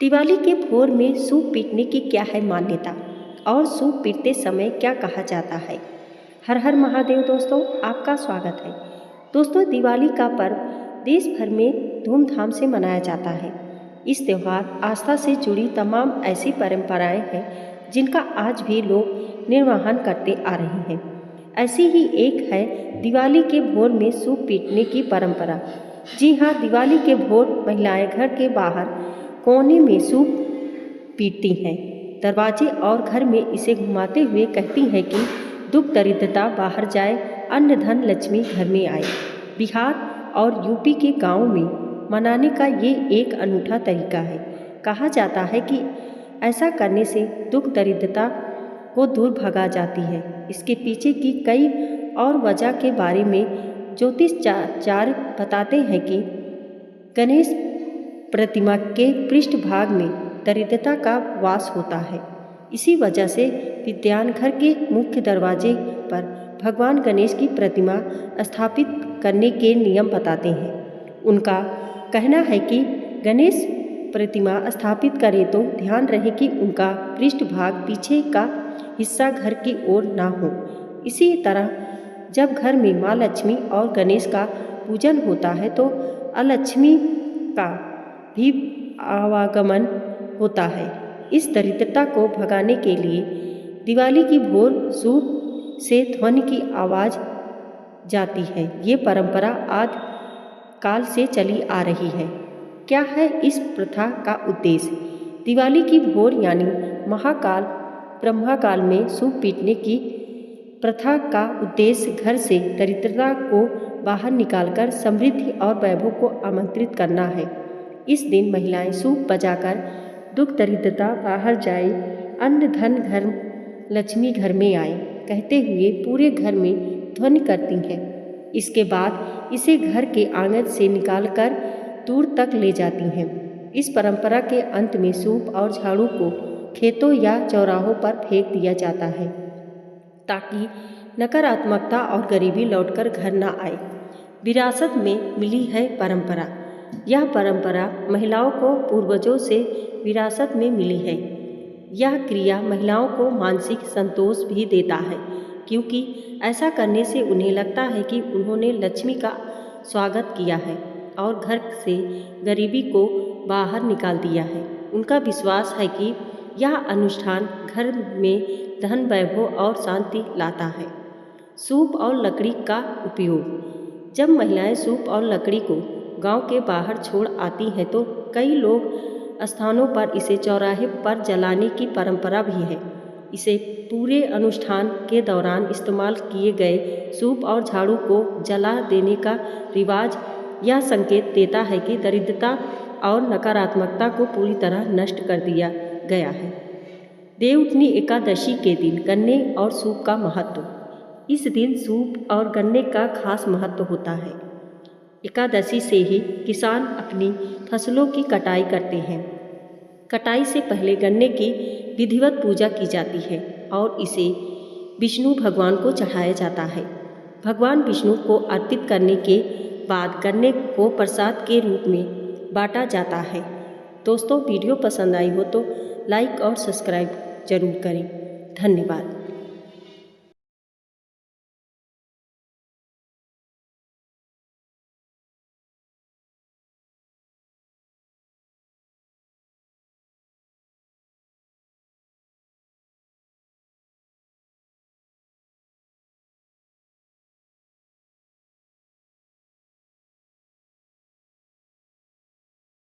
दिवाली के भोर में सूप पीटने की क्या है मान्यता और सूप पीटते समय क्या कहा जाता है। हर हर महादेव दोस्तों, आपका स्वागत है। दोस्तों, दिवाली का पर्व देश भर में धूमधाम से मनाया जाता है। इस त्यौहार आस्था से जुड़ी तमाम ऐसी परंपराएं हैं जिनका आज भी लोग निर्वहन करते आ रहे हैं। ऐसी ही एक है दिवाली के भोर में सूप पीटने की परंपरा। जी हाँ, दिवाली के भोर महिलाएं घर के बाहर कोने में सूप पीटती हैं। दरवाजे और घर में इसे घुमाते हुए कहती हैं कि दुख दरिद्रता बाहर जाए, अन्न धन लक्ष्मी घर में आए। बिहार और यूपी के गांव में मनाने का ये एक अनूठा तरीका है। कहा जाता है कि ऐसा करने से दुख दरिद्रता को दूर भगा जाती है। इसके पीछे की कई और वजह के बारे में ज्योतिषाचार्य बताते हैं कि गणेश प्रतिमा के पृष्ठभाग में दरिद्रता का वास होता है। इसी वजह से विद्वान घर के मुख्य दरवाजे पर भगवान गणेश की प्रतिमा स्थापित करने के नियम बताते हैं। उनका कहना है कि गणेश प्रतिमा स्थापित करें तो ध्यान रहे कि उनका पृष्ठभाग पीछे का हिस्सा घर की ओर ना हो। इसी तरह जब घर में माँ लक्ष्मी और गणेश का पूजन होता है तो अलक्ष्मी का भी आवागमन होता है। इस दरिद्रता को भगाने के लिए दिवाली की भोर सूप से ध्वनि की आवाज़ जाती है। ये परंपरा आदि काल से चली आ रही है। क्या है इस प्रथा का उद्देश्य? दिवाली की भोर यानी महाकाल ब्रह्मकाल में सूप पीटने की प्रथा का उद्देश्य घर से दरिद्रता को बाहर निकालकर समृद्धि और वैभव को आमंत्रित करना है। इस दिन महिलाएं सूप बजाकर दुख दरिद्रता बाहर जाए, अन्न धन घर लक्ष्मी घर में आए कहते हुए पूरे घर में ध्वनि करती हैं। इसके बाद इसे घर के आंगन से निकालकर दूर तक ले जाती हैं। इस परंपरा के अंत में सूप और झाड़ू को खेतों या चौराहों पर फेंक दिया जाता है ताकि नकारात्मकता और गरीबी लौटकर घर न आए। विरासत में मिली है परंपरा। यह परंपरा महिलाओं को पूर्वजों से विरासत में मिली है। यह क्रिया महिलाओं को मानसिक संतोष भी देता है, क्योंकि ऐसा करने से उन्हें लगता है कि उन्होंने लक्ष्मी का स्वागत किया है और घर से गरीबी को बाहर निकाल दिया है। उनका विश्वास है कि यह अनुष्ठान घर में धन वैभव और शांति लाता है। सूप और लकड़ी का उपयोग। जब महिलाएं सूप और लकड़ी को गांव के बाहर छोड़ आती हैं तो कई लोग स्थानों पर इसे चौराहे पर जलाने की परंपरा भी है। इसे पूरे अनुष्ठान के दौरान इस्तेमाल किए गए सूप और झाड़ू को जला देने का रिवाज यह संकेत देता है कि दरिद्रता और नकारात्मकता को पूरी तरह नष्ट कर दिया गया है। देवउठनी एकादशी के दिन गन्ने और सूप का महत्व। इस दिन सूप और गन्ने का खास महत्व होता है। एकादशी से ही किसान अपनी फसलों की कटाई करते हैं। कटाई से पहले गन्ने की विधिवत पूजा की जाती है और इसे विष्णु भगवान को चढ़ाया जाता है। भगवान विष्णु को अर्पित करने के बाद गन्ने को प्रसाद के रूप में बांटा जाता है। दोस्तों, वीडियो पसंद आई हो तो लाइक और सब्सक्राइब जरूर करें। धन्यवाद।